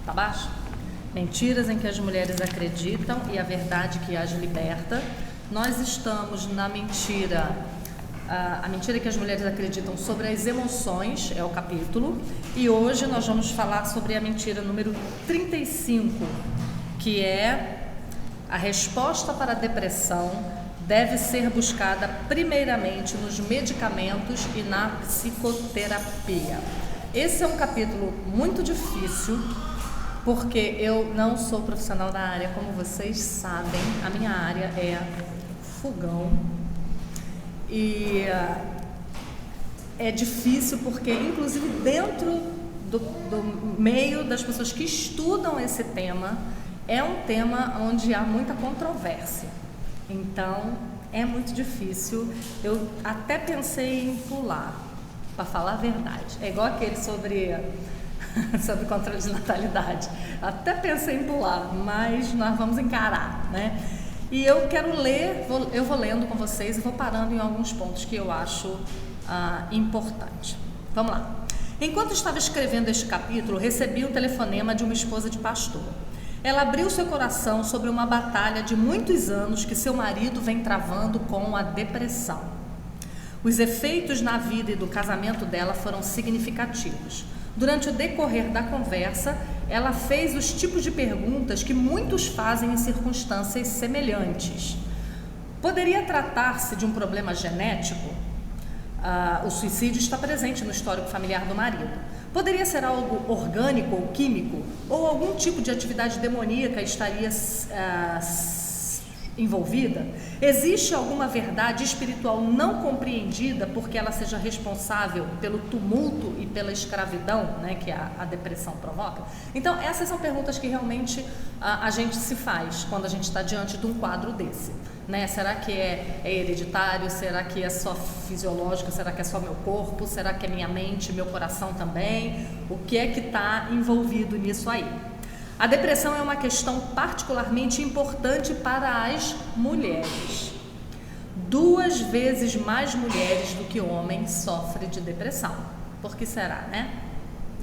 Tá baixo? Mentiras em que as mulheres acreditam e a verdade que as liberta. Nós estamos na mentira, a mentira que as mulheres acreditam sobre as emoções, é o capítulo, e hoje nós vamos falar sobre a mentira número 35, que é: a resposta para a depressão deve ser buscada primeiramente nos medicamentos e na psicoterapia. Esse é um capítulo muito difícil, porque eu não sou profissional da área, como vocês sabem. A minha área é fogão e é difícil porque, inclusive, dentro do meio das pessoas que estudam esse tema, é um tema onde há muita controvérsia. Então, é muito difícil. Eu até pensei em pular, para falar a verdade. É igual aquele sobre controle de natalidade. Até pensei em pular, mas nós vamos encarar, né? E eu quero ler, eu vou lendo com vocês e vou parando em alguns pontos que eu acho importante. Vamos lá. Enquanto estava escrevendo este capítulo, recebi um telefonema de uma esposa de pastor. Ela abriu seu coração sobre uma batalha de muitos anos que seu marido vem travando com a depressão. Os efeitos na vida e do casamento dela foram significativos. Durante o decorrer da conversa, ela fez os tipos de perguntas que muitos fazem em circunstâncias semelhantes. Poderia tratar-se de um problema genético? O suicídio está presente no histórico familiar do marido. Poderia ser algo orgânico ou químico? Ou algum tipo de atividade demoníaca estaria envolvida? Existe alguma verdade espiritual não compreendida porque ela seja responsável pelo tumulto e pela escravidão, né, que a depressão provoca? Então, essas são perguntas que realmente a gente se faz quando a gente está diante de um quadro desse, né? Será que é hereditário? Será que é só fisiológico? Será que é só meu corpo? Será que é minha mente, meu coração também? O que é que está envolvido nisso aí? A depressão é uma questão particularmente importante para as mulheres. 2 vezes mais mulheres do que homens sofrem de depressão. Por que será, né?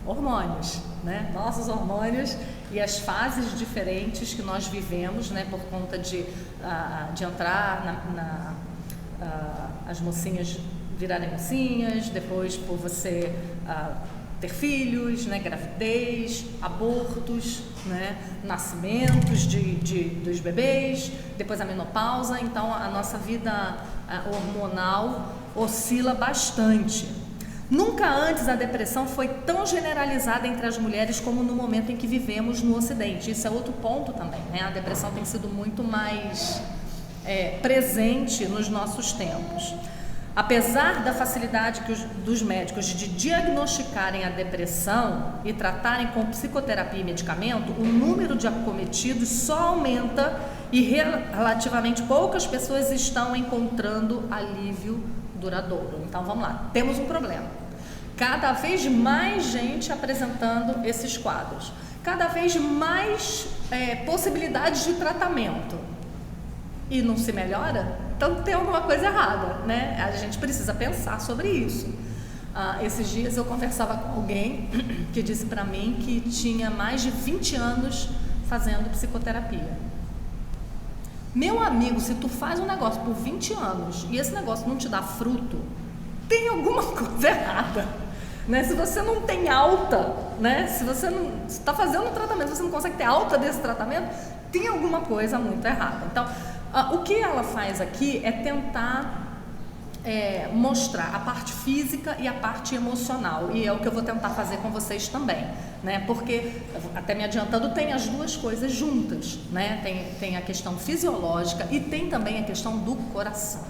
Hormônios, né? Nossos hormônios e as fases diferentes que nós vivemos, né? Por conta de entrar as mocinhas virarem mocinhas, depois por você ter filhos, né, gravidez, abortos, né, nascimentos dos bebês, depois a menopausa. Então a nossa vida hormonal oscila bastante. Nunca antes a depressão foi tão generalizada entre as mulheres como no momento em que vivemos no Ocidente. Isso é outro ponto também, né? A depressão tem sido muito mais presente nos nossos tempos. Apesar da facilidade dos médicos de diagnosticarem a depressão e tratarem com psicoterapia e medicamento, o número de acometidos só aumenta e relativamente poucas pessoas estão encontrando alívio duradouro. Então vamos lá, temos um problema. Cada vez mais gente apresentando esses quadros, cada vez mais possibilidades de tratamento. E não se melhora? Então tem alguma coisa errada, né? A gente precisa pensar sobre isso. Esses dias eu conversava com alguém que disse para mim que tinha mais de 20 anos fazendo psicoterapia. Meu amigo, se tu faz um negócio por 20 anos e esse negócio não te dá fruto, tem alguma coisa errada, né? Se você não tem alta, né? Se você não está fazendo um tratamento, você não consegue ter alta desse tratamento, tem alguma coisa muito errada. Então, o que ela faz aqui é tentar mostrar a parte física e a parte emocional, e é o que eu vou tentar fazer com vocês também, né? Porque, até me adiantando, tem as duas coisas juntas, né? Tem a questão fisiológica e tem também a questão do coração,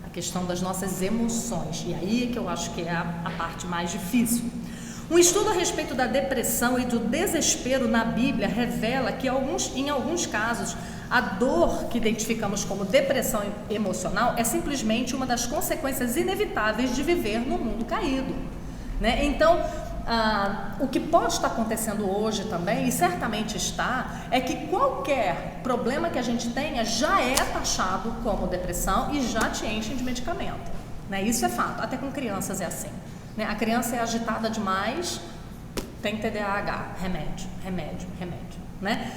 a questão das nossas emoções, e aí é que eu acho que é a parte mais difícil. Um estudo a respeito da depressão e do desespero na Bíblia revela que em alguns casos a dor que identificamos como depressão emocional é simplesmente uma das consequências inevitáveis de viver no mundo caído, né? Então, o que pode estar acontecendo hoje também, e certamente está, é que qualquer problema que a gente tenha já é taxado como depressão e já te enchem de medicamento, né? Isso é fato, até com crianças é assim, né? A criança é agitada demais, tem TDAH, remédio, né?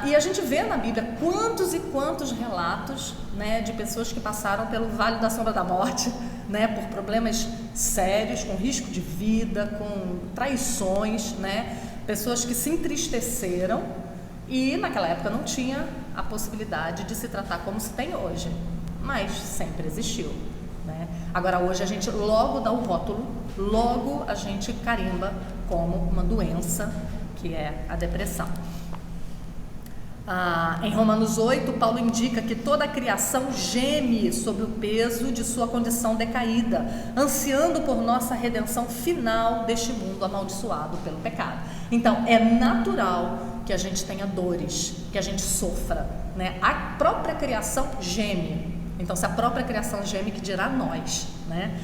E a gente vê na Bíblia quantos e quantos relatos, né, de pessoas que passaram pelo vale da sombra da morte, né, por problemas sérios, com risco de vida, com traições, né, pessoas que se entristeceram e naquela época não tinha a possibilidade de se tratar como se tem hoje, mas sempre existiu, né? Agora hoje a gente logo dá o rótulo, logo a gente carimba como uma doença, que é a depressão. Em Romanos 8, Paulo indica que toda a criação geme sob o peso de sua condição decaída, ansiando por nossa redenção final deste mundo amaldiçoado pelo pecado. Então, é natural que a gente tenha dores, que a gente sofra, né? A própria criação geme. Então, se a própria criação geme, que dirá nós, né?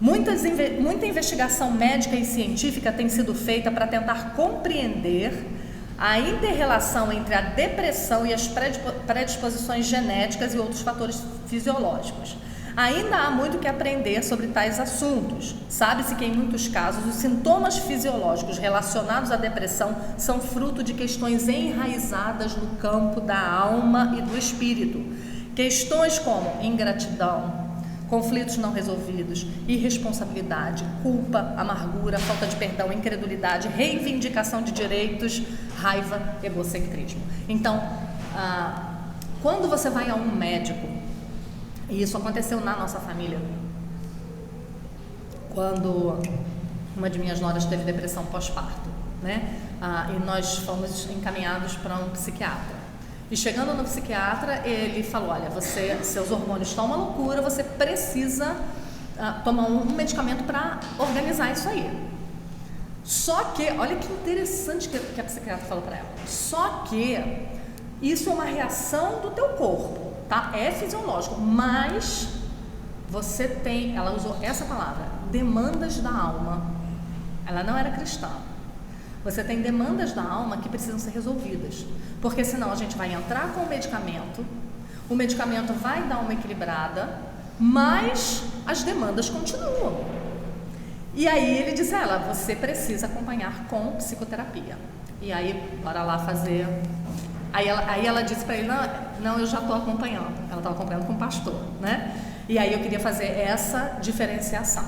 Muita investigação médica e científica tem sido feita para tentar compreender a inter-relação entre a depressão e as predisposições genéticas e outros fatores fisiológicos. Ainda há muito que aprender sobre tais assuntos. Sabe-se que em muitos casos os sintomas fisiológicos relacionados à depressão são fruto de questões enraizadas no campo da alma e do espírito. Questões como ingratidão, conflitos não resolvidos, irresponsabilidade, culpa, amargura, falta de perdão, incredulidade, reivindicação de direitos, raiva, egocentrismo. Então, quando você vai a um médico, e isso aconteceu na nossa família, quando uma de minhas noras teve depressão pós-parto, né? E nós fomos encaminhados para um psiquiatra. E chegando no psiquiatra, ele falou, olha, seus hormônios estão uma loucura, você precisa tomar um medicamento para organizar isso aí. Só que, olha que interessante que a psiquiatra falou para ela, só que isso é uma reação do teu corpo, tá? É fisiológico, mas você tem, ela usou essa palavra, demandas da alma. Ela não era cristã. Você tem demandas da alma que precisam ser resolvidas, porque senão a gente vai entrar com o medicamento vai dar uma equilibrada, mas as demandas continuam. E aí ele disse a ela, você precisa acompanhar com psicoterapia. E aí, bora lá fazer. Aí ela disse para ele, não, eu já estou acompanhando. Ela estava acompanhando com o pastor, né? E aí eu queria fazer essa diferenciação.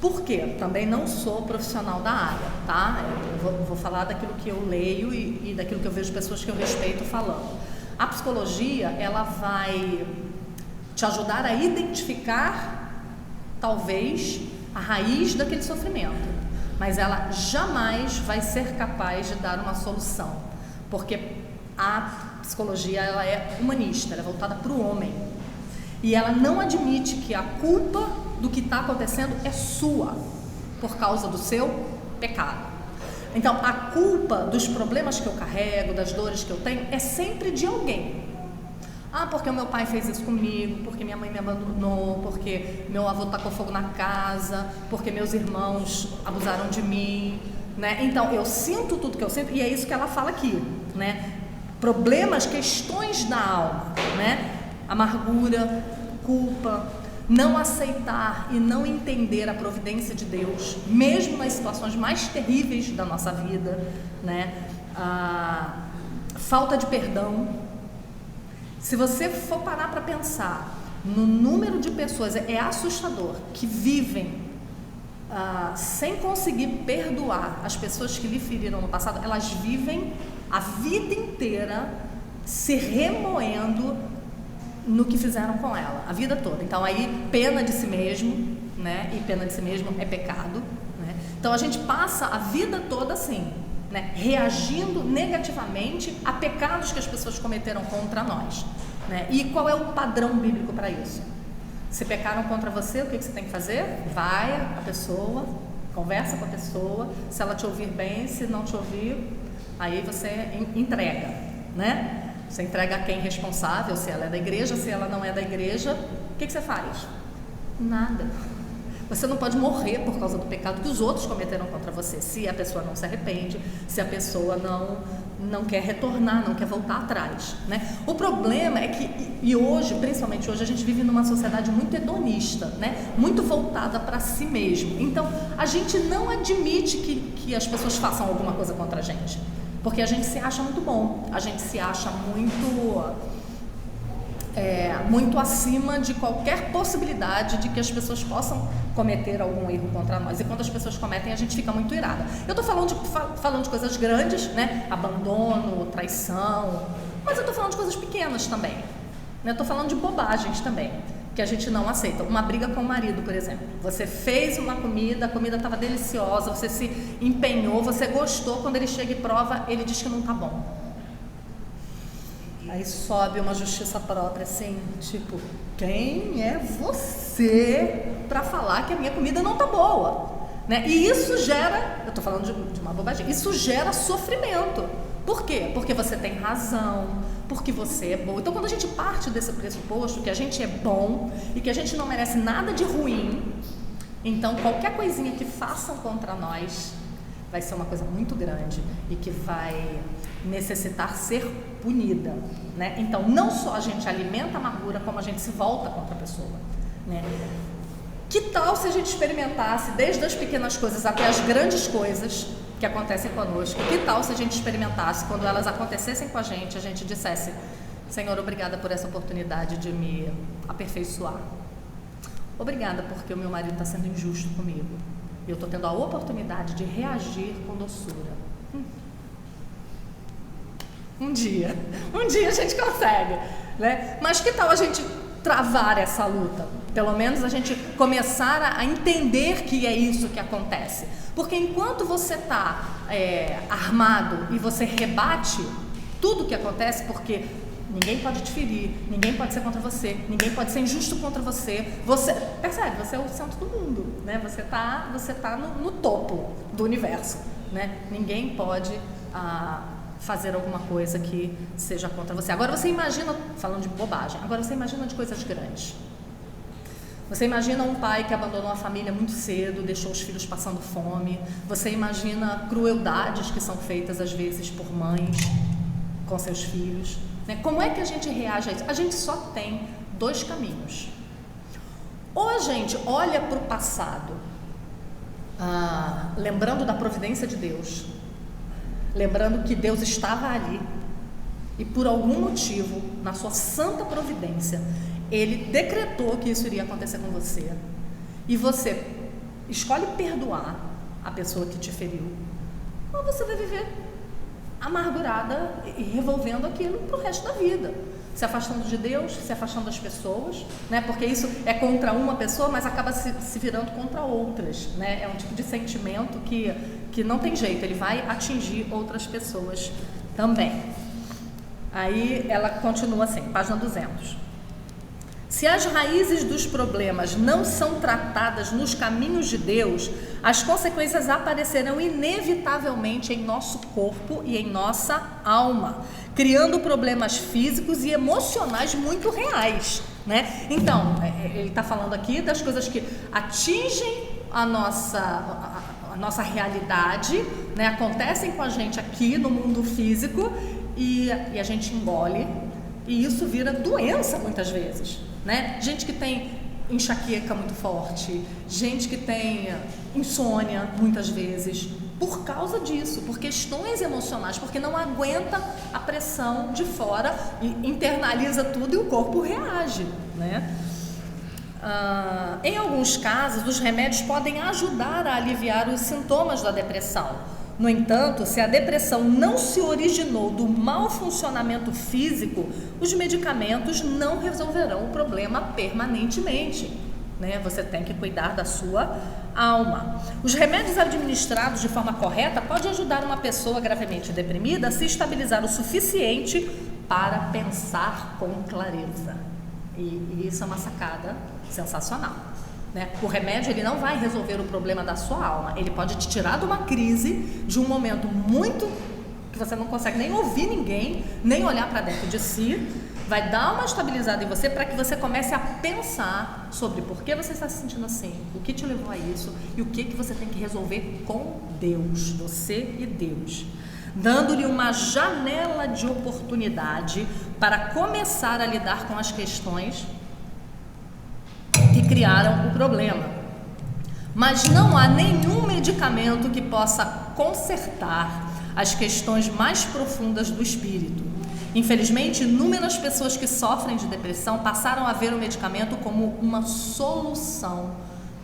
Por quê? Também não sou profissional da área, tá? Eu vou falar daquilo que eu leio e daquilo que eu vejo pessoas que eu respeito falando. A psicologia, ela vai te ajudar a identificar, talvez, a raiz daquele sofrimento, mas ela jamais vai ser capaz de dar uma solução, porque a psicologia, ela é humanista, ela é voltada para o homem, e ela não admite que a culpa do que está acontecendo é sua, por causa do seu pecado. Então, a culpa dos problemas que eu carrego, das dores que eu tenho, é sempre de alguém. Porque o meu pai fez isso comigo, porque minha mãe me abandonou, porque meu avô tacou fogo na casa, porque meus irmãos abusaram de mim, né? Então, eu sinto tudo que eu sinto, e é isso que ela fala aqui, né? Problemas, questões da alma, né? Amargura, culpa, não aceitar e não entender a providência de Deus, mesmo nas situações mais terríveis da nossa vida, né? Falta de perdão. Se você for parar para pensar no número de pessoas, é assustador, que vivem sem conseguir perdoar as pessoas que lhe feriram no passado. Elas vivem a vida inteira se remoendo no que fizeram com ela, a vida toda. Então aí pena de si mesmo, né? E pena de si mesmo é pecado, né? Então a gente passa a vida toda assim, né? Reagindo negativamente a pecados que as pessoas cometeram contra nós, né? E qual é o padrão bíblico para isso? Se pecaram contra você, o que você tem que fazer? Vai a pessoa, conversa com a pessoa, se ela te ouvir bem, se não te ouvir, aí você entrega, né? Você entrega a quem responsável, se ela é da igreja, se ela não é da igreja, o que você faz? Nada. Você não pode morrer por causa do pecado que os outros cometeram contra você, se a pessoa não se arrepende, se a pessoa não quer retornar, não quer voltar atrás, né? O problema é que, e hoje, principalmente hoje, a gente vive numa sociedade muito hedonista, né? Muito voltada para si mesmo. Então, a gente não admite que as pessoas façam alguma coisa contra a gente, porque a gente se acha muito bom, a gente se acha muito acima de qualquer possibilidade de que as pessoas possam cometer algum erro contra nós. E quando as pessoas cometem, a gente fica muito irada. Eu estou falando de coisas grandes, né? Abandono, traição, mas eu estou falando de coisas pequenas também, né? Eu estou falando de bobagens também, que a gente não aceita. Uma briga com o marido, por exemplo. Você fez uma comida, a comida estava deliciosa, você se empenhou, você gostou, quando ele chega e prova, ele diz que não está bom. Aí sobe uma justiça própria, assim, tipo, quem é você para falar que a minha comida não tá boa? Né? E isso gera, eu tô falando de uma bobagem, isso gera sofrimento. Por quê? Porque você tem razão, porque você é bom. Então, quando a gente parte desse pressuposto que a gente é bom e que a gente não merece nada de ruim, então qualquer coisinha que façam contra nós vai ser uma coisa muito grande e que vai necessitar ser punida, né? Então, não só a gente alimenta a amargura, como a gente se volta contra a pessoa, né? Que tal se a gente experimentasse, desde as pequenas coisas até as grandes coisas que acontecem conosco, que tal se a gente experimentasse, quando elas acontecessem com a gente dissesse: Senhor, obrigada por essa oportunidade de me aperfeiçoar. Obrigada porque o meu marido está sendo injusto comigo. Eu estou tendo a oportunidade de reagir com doçura. Um dia a gente consegue, né? Mas que tal a gente travar essa luta? Pelo menos a gente começar a entender que é isso que acontece. Porque enquanto você está armado e você rebate tudo que acontece, porque ninguém pode te ferir, ninguém pode ser contra você, ninguém pode ser injusto contra você. Você percebe? Você é o centro do mundo, né? Você tá no topo do universo, né? Ninguém pode fazer alguma coisa que seja contra você. Agora você imagina, falando de bobagem, agora você imagina de coisas grandes. Você imagina um pai que abandonou a família muito cedo, deixou os filhos passando fome. Você imagina crueldades que são feitas às vezes por mães com seus filhos, né? Como é que a gente reage a isso? A gente só tem dois caminhos. Ou a gente olha para o passado, lembrando da providência de Deus, lembrando que Deus estava ali e por algum motivo, na sua santa providência, Ele decretou que isso iria acontecer com você, e você escolhe perdoar a pessoa que te feriu, ou você vai viver amargurada e revolvendo aquilo para o resto da vida, se afastando de Deus, se afastando das pessoas, né? Porque isso é contra uma pessoa, mas acaba se virando contra outras, né? É um tipo de sentimento que não tem jeito, ele vai atingir outras pessoas também. Aí ela continua assim, página 200. Se as raízes dos problemas não são tratadas nos caminhos de Deus, as consequências aparecerão inevitavelmente em nosso corpo e em nossa alma, criando problemas físicos e emocionais muito reais, né? Então, ele está falando aqui das coisas que atingem a nossa realidade, né? Acontecem com a gente aqui no mundo físico e a gente engole, e isso vira doença muitas vezes, né? Gente que tem enxaqueca muito forte, gente que tem insônia muitas vezes, por causa disso, por questões emocionais, porque não aguenta a pressão de fora e internaliza tudo e o corpo reage, né? Em alguns casos, os remédios podem ajudar a aliviar os sintomas da depressão. No entanto, se a depressão não se originou do mau funcionamento físico, os medicamentos não resolverão o problema permanentemente, né? Você tem que cuidar da sua alma. Os remédios administrados de forma correta podem ajudar uma pessoa gravemente deprimida a se estabilizar o suficiente para pensar com clareza. E isso é uma sacada sensacional, né? O remédio, ele não vai resolver o problema da sua alma, ele pode te tirar de uma crise, de um momento muito que você não consegue nem ouvir ninguém, nem olhar para dentro de si, vai dar uma estabilizada em você para que você comece a pensar sobre por que você está se sentindo assim, o que te levou a isso e o que você tem que resolver com Deus, você e Deus, dando-lhe uma janela de oportunidade para começar a lidar com as questões que criaram o problema. Mas não há nenhum medicamento que possa consertar as questões mais profundas do espírito. Infelizmente, inúmeras pessoas que sofrem de depressão passaram a ver o medicamento como uma solução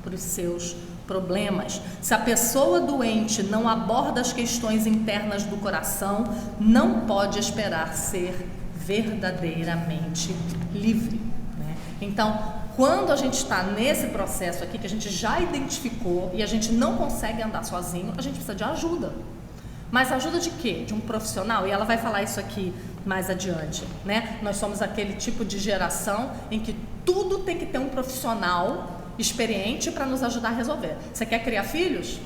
para os seus problemas. Se a pessoa doente não aborda as questões internas do coração, não pode esperar ser verdadeiramente livre, né? Então, quando a gente está nesse processo aqui, que a gente já identificou e a gente não consegue andar sozinho, a gente precisa de ajuda. Mas ajuda de quê? De um profissional? E ela vai falar isso aqui mais adiante, né? Nós somos aquele tipo de geração em que tudo tem que ter um profissional experiente para nos ajudar a resolver. Você quer criar filhos?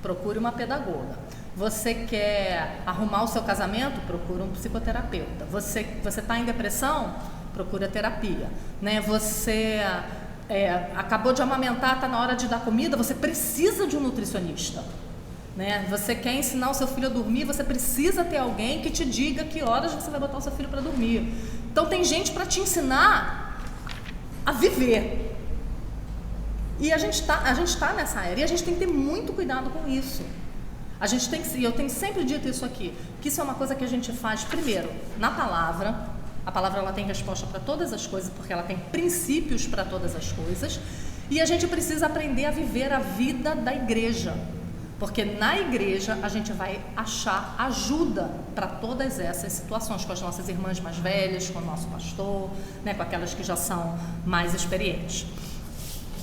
Procure uma pedagoga. Você quer arrumar o seu casamento? Procure um psicoterapeuta. Você está em depressão? Procura terapia, né? Você acabou de amamentar, está na hora de dar comida, você precisa de um nutricionista, né? Você quer ensinar o seu filho a dormir, você precisa ter alguém que te diga que horas você vai botar o seu filho para dormir. Então tem gente para te ensinar a viver. E a gente tá nessa era e a gente tem que ter muito cuidado com isso. A gente tem que, eu tenho sempre dito isso aqui, que isso é uma coisa que a gente faz primeiro na palavra. A palavra ela tem resposta para todas as coisas, porque ela tem princípios para todas as coisas. E a gente precisa aprender a viver a vida da igreja, porque na igreja a gente vai achar ajuda para todas essas situações, com as nossas irmãs mais velhas, com o nosso pastor, né, com aquelas que já são mais experientes.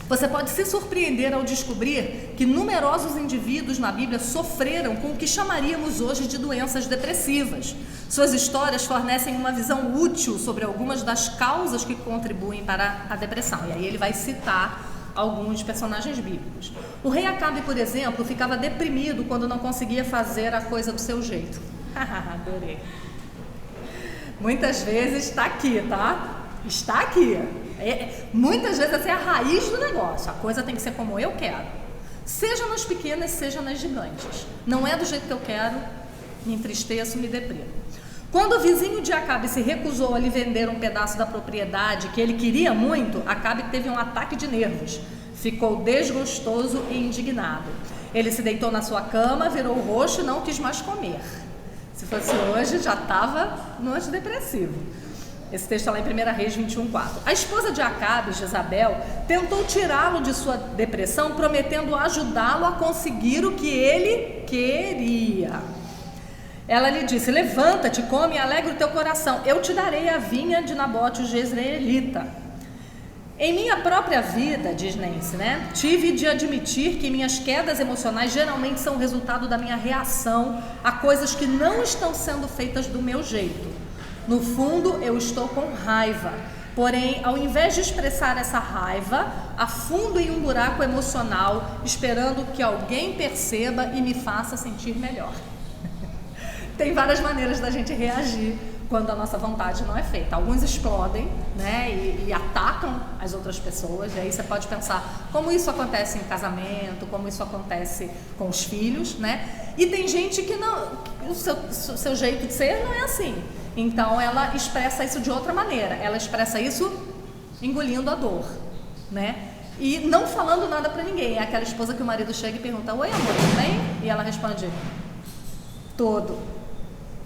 Você pode se surpreender ao descobrir que numerosos indivíduos na Bíblia sofreram com o que chamaríamos hoje de doenças depressivas. Suas histórias fornecem uma visão útil sobre algumas das causas que contribuem para a depressão. E aí ele vai citar alguns personagens bíblicos. O rei Acabe, por exemplo, ficava deprimido quando não conseguia fazer a coisa do seu jeito. Adorei. Muitas vezes está aqui, tá? Está aqui. Muitas vezes essa é a raiz do negócio. A coisa tem que ser como eu quero, seja nas pequenas, seja nas gigantes. Não é do jeito que eu quero, me entristeço, me deprimo. Quando o vizinho de Acabe se recusou a lhe vender um pedaço da propriedade que ele queria muito, Acabe teve um ataque de nervos, ficou desgostoso e indignado. Ele se deitou na sua cama, virou roxo e não quis mais comer. Se fosse hoje, já estava no antidepressivo. Esse texto está lá em 1 Reis 21:4. A esposa de Acabe, Jezabel, tentou tirá-lo de sua depressão, prometendo ajudá-lo a conseguir o que ele queria. Ela lhe disse: levanta-te, come e alegra o teu coração. Eu te darei a vinha de Nabote, o jezreelita. Em minha própria vida, diz Nancy, né, tive de admitir que minhas quedas emocionais geralmente são resultado da minha reação a coisas que não estão sendo feitas do meu jeito. No fundo, eu estou com raiva. Porém, ao invés de expressar essa raiva, afundo em um buraco emocional, esperando que alguém perceba e me faça sentir melhor. Tem várias maneiras da gente reagir quando a nossa vontade não é feita. Alguns explodem, né, e atacam as outras pessoas. E aí você pode pensar como isso acontece em casamento, como isso acontece com os filhos, né? E tem gente que não, o seu jeito de ser não é assim. Então ela expressa isso de outra maneira. Ela expressa isso engolindo a dor, né? E não falando nada pra ninguém. É aquela esposa que o marido chega e pergunta: oi amor, tudo bem? E ela responde: todo.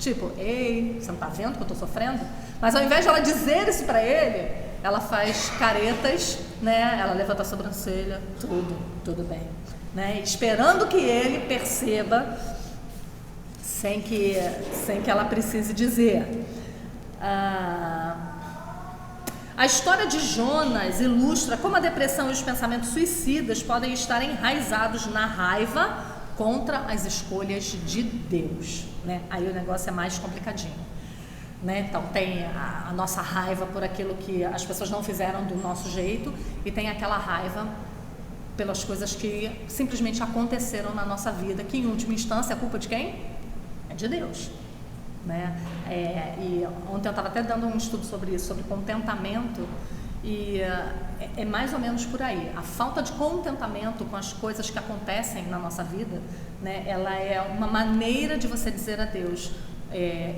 Tipo, ei, você não tá vendo que eu tô sofrendo? Mas ao invés de ela dizer isso pra ele, ela faz caretas, né? Ela levanta a sobrancelha, tudo bem, né? Esperando que ele perceba, sem que ela precise dizer. A história de Jonas ilustra como a depressão e os pensamentos suicidas podem estar enraizados na raiva contra as escolhas de Deus, né? Aí o negócio é mais complicadinho, né? Então tem a nossa raiva por aquilo que as pessoas não fizeram do nosso jeito, e tem aquela raiva pelas coisas que simplesmente aconteceram na nossa vida, que em última instância é culpa de quem? É de Deus, né? E ontem eu estava até dando um estudo sobre isso, sobre contentamento, e é mais ou menos por aí. A falta de contentamento com as coisas que acontecem na nossa vida, né, ela é uma maneira de você dizer a Deus,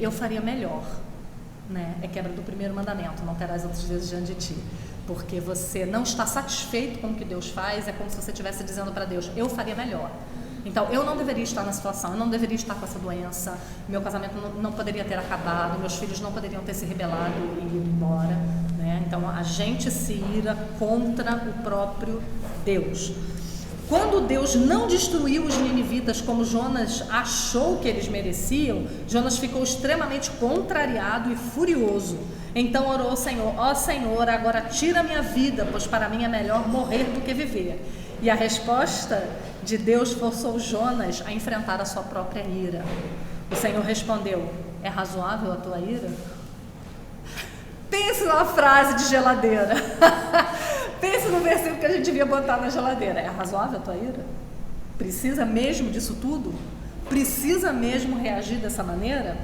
eu faria melhor, né? É quebra do primeiro mandamento, não terás outros deuses diante de ti, porque você não está satisfeito com o que Deus faz, é como se você estivesse dizendo para Deus, eu faria melhor. Então, eu não deveria estar na situação, eu não deveria estar com essa doença, meu casamento não poderia ter acabado, meus filhos não poderiam ter se rebelado e ido embora, né? Então, a gente se ira contra o próprio Deus. Quando Deus não destruiu os ninivitas como Jonas achou que eles mereciam, Jonas ficou extremamente contrariado e furioso. Então orou ao Senhor, ó Senhor, agora tira minha vida, pois para mim é melhor morrer do que viver. E a resposta de Deus forçou Jonas a enfrentar a sua própria ira. O Senhor respondeu, é razoável a tua ira? Pense numa frase de geladeira. Pense no versículo que a gente devia botar na geladeira. É razoável a tua ira? Precisa mesmo disso tudo? Precisa mesmo reagir dessa maneira?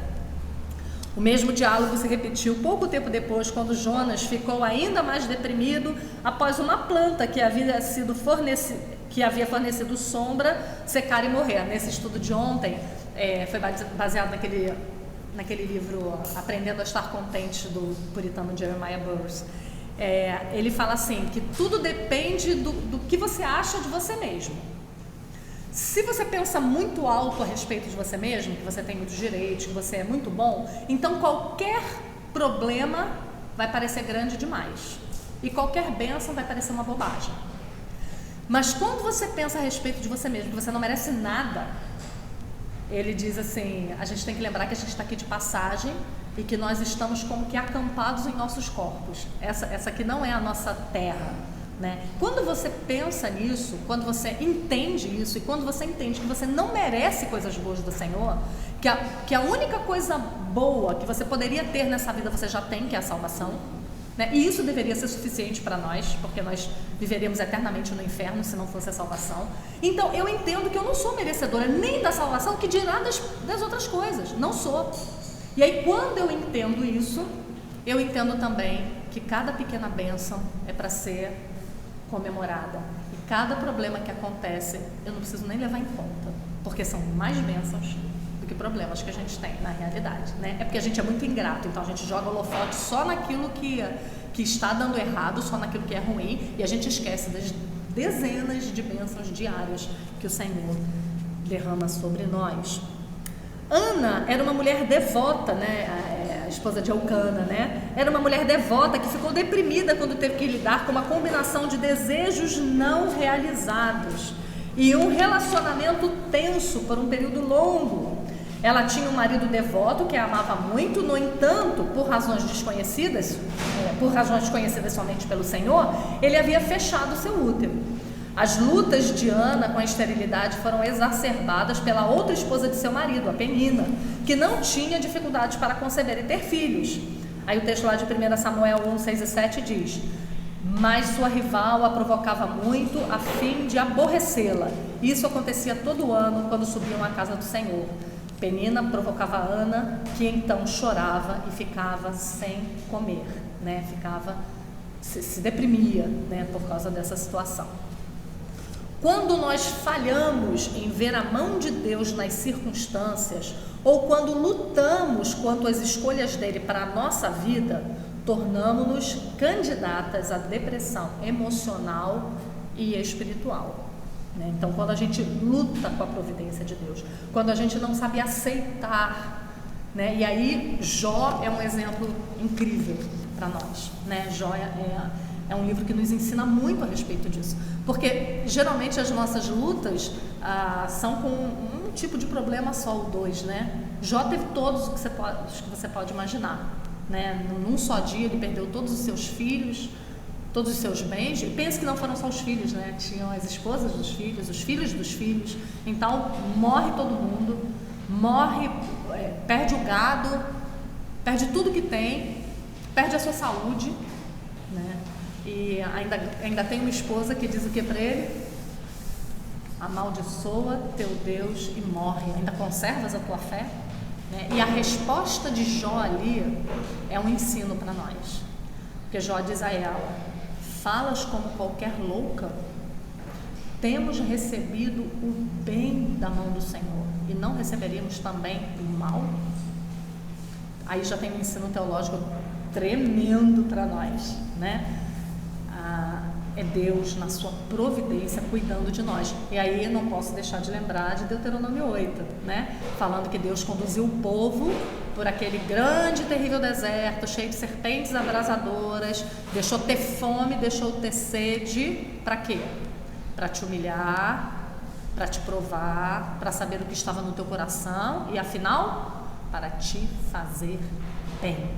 O mesmo diálogo se repetiu pouco tempo depois, quando Jonas ficou ainda mais deprimido após uma planta que havia fornecido sombra secar e morrer. Nesse estudo de ontem, foi baseado naquele livro Aprendendo a Estar Contente, do puritano Jeremiah Burroughs. Ele fala assim, que tudo depende do que você acha de você mesmo. Se você pensa muito alto a respeito de você mesmo, que você tem muitos direitos, que você é muito bom, então qualquer problema vai parecer grande demais. E qualquer bênção vai parecer uma bobagem. Mas quando você pensa a respeito de você mesmo, que você não merece nada, ele diz assim, a gente tem que lembrar que a gente está aqui de passagem e que nós estamos como que acampados em nossos corpos. Essa aqui não é a nossa terra, né? Quando você pensa nisso, quando você entende isso e quando você entende que você não merece coisas boas do Senhor, que a única coisa boa que você poderia ter nessa vida você já tem, que é a salvação, né? E isso deveria ser suficiente para nós, porque nós viveríamos eternamente no inferno se não fosse a salvação. Então eu entendo que eu não sou merecedora nem da salvação, que dirá das outras coisas, não sou. E aí quando eu entendo isso, eu entendo também que cada pequena bênção é para ser comemorada. E cada problema que acontece, eu não preciso nem levar em conta, porque são mais bênçãos do que problemas que a gente tem na realidade, né? É porque a gente é muito ingrato, então a gente joga holofote só naquilo que está dando errado, só naquilo que é ruim, e a gente esquece das dezenas de bênçãos diárias que o Senhor derrama sobre nós. Ana era uma mulher devota, né? A esposa de Elcana, né? Era uma mulher devota que ficou deprimida quando teve que lidar com uma combinação de desejos não realizados e um relacionamento tenso por um período longo. Ela tinha um marido devoto que a amava muito, no entanto, por razões desconhecidas somente pelo Senhor, ele havia fechado seu útero. As lutas de Ana com a esterilidade foram exacerbadas pela outra esposa de seu marido, a Penina, que não tinha dificuldades para conceber e ter filhos. Aí o texto lá de 1 Samuel 1, 6 e 7 diz: mas sua rival a provocava muito a fim de aborrecê-la. Isso acontecia todo ano quando subiam à casa do Senhor. Penina provocava Ana, que então chorava e ficava sem comer, né? Se deprimia, né, por causa dessa situação. Quando nós falhamos em ver a mão de Deus nas circunstâncias, ou quando lutamos quanto às escolhas dele para a nossa vida, tornamos-nos candidatas à depressão emocional e espiritual, né? Então, quando a gente luta com a providência de Deus, quando a gente não sabe aceitar, né? E aí Jó é um exemplo incrível para nós, né? Jó é um livro que nos ensina muito a respeito disso, porque geralmente as nossas lutas são com um tipo de problema só, ou dois, né? Jó teve todos os que você pode imaginar, né? Num só dia ele perdeu todos os seus filhos, todos os seus bens, e pense que não foram só os filhos, né? Tinham as esposas dos filhos, os filhos dos filhos, então morre todo mundo, perde o gado, perde tudo que tem, perde a sua saúde, né? E ainda tem uma esposa que diz o que para ele? Amaldiçoa teu Deus e morre. Ainda conservas a tua fé? né? E a resposta de Jó ali é um ensino para nós. Porque Jó diz a ela: falas como qualquer louca? Temos recebido o bem da mão do Senhor e não receberíamos também o mal? Aí já tem um ensino teológico tremendo para nós, né? É Deus na sua providência cuidando de nós. E aí eu não posso deixar de lembrar de Deuteronômio 8, né? Falando que Deus conduziu o povo por aquele grande e terrível deserto, cheio de serpentes abrasadoras, deixou ter fome, deixou ter sede, para quê? Para te humilhar, para te provar, para saber o que estava no teu coração e, afinal, para te fazer bem.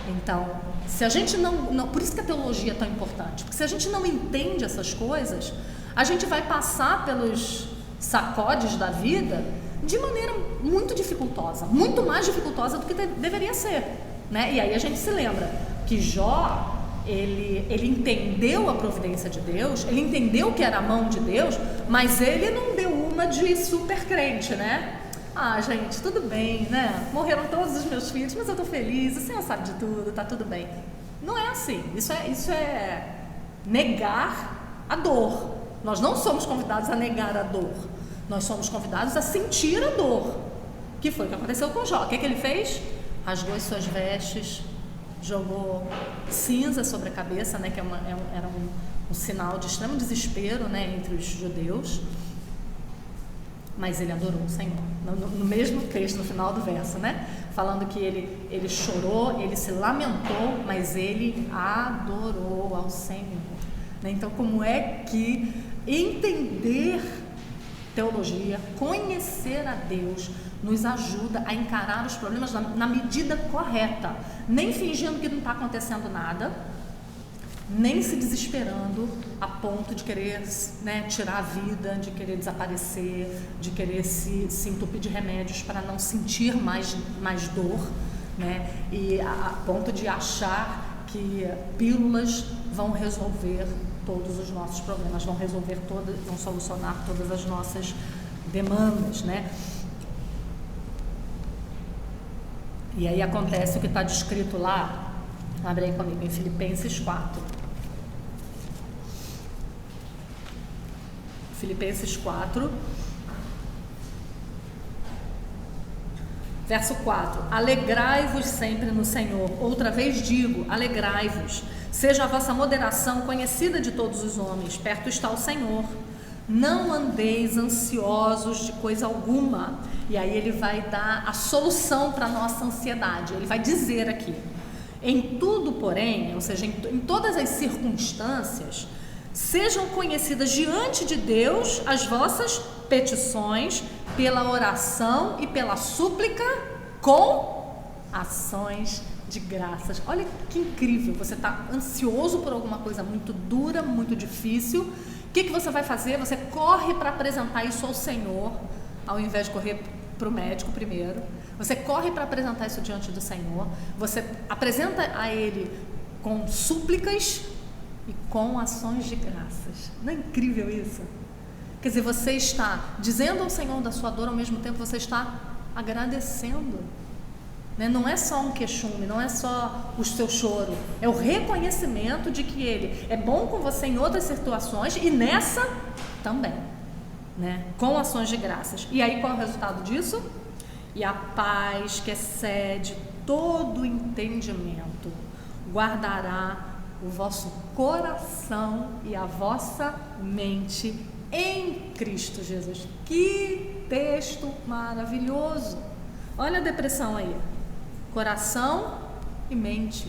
Então, se a gente não... Por isso que a teologia é tão importante, porque se a gente não entende essas coisas, a gente vai passar pelos sacodes da vida de maneira muito dificultosa, muito mais dificultosa do que deveria ser, né? E aí a gente se lembra que Jó, ele entendeu a providência de Deus, ele entendeu que era a mão de Deus, mas ele não deu uma de super crente, né? Ah, gente, tudo bem, né? Morreram todos os meus filhos, mas eu tô feliz, o Senhor sabe de tudo, tá tudo bem. Não é assim, isso é negar a dor. Nós não somos convidados a negar a dor, nós somos convidados a sentir a dor, que foi o que aconteceu com Jó. O que ele fez? Rasgou as suas vestes, jogou cinza sobre a cabeça, né? Que era um sinal de extremo desespero, né, entre os judeus. Mas ele adorou o Senhor, no mesmo texto, no final do verso, né? Falando que ele chorou, ele se lamentou, mas ele adorou ao Senhor, né? Então, como é que entender teologia, conhecer a Deus, nos ajuda a encarar os problemas na medida correta, nem fingindo que não está acontecendo nada, nem se desesperando a ponto de querer, né, tirar a vida, de querer desaparecer, de querer se entupir de remédios para não sentir mais dor, né, e a ponto de achar que pílulas vão resolver todos os nossos problemas, vão solucionar todas as nossas demandas, né? E aí acontece o que está descrito lá, abre aí comigo, em Filipenses 4. Filipenses 4, verso 4: alegrai-vos sempre no Senhor. Outra vez digo, alegrai-vos. Seja a vossa moderação conhecida de todos os homens. Perto está o Senhor. Não andeis ansiosos de coisa alguma. E aí ele vai dar a solução para a nossa ansiedade. Ele vai dizer aqui: em tudo, porém, ou seja, em todas as circunstâncias, sejam conhecidas diante de Deus as vossas petições pela oração e pela súplica com ações de graças. Olha que incrível, você está ansioso por alguma coisa muito dura, muito difícil. O que você vai fazer? Você corre para apresentar isso ao Senhor, ao invés de correr para o médico primeiro. Você corre para apresentar isso diante do Senhor, você apresenta a Ele com súplicas e com ações de graças. Não é incrível isso? Quer dizer, você está dizendo ao Senhor da sua dor, ao mesmo tempo você está agradecendo, né? Não é só um queixume, não é só o seu choro, é o reconhecimento de que Ele é bom com você em outras situações e nessa também, né? Com ações de graças. E aí qual é o resultado disso? E a paz que excede todo entendimento guardará o vosso coração e a vossa mente em Cristo Jesus. Que texto maravilhoso! Olha a depressão aí. Coração e mente.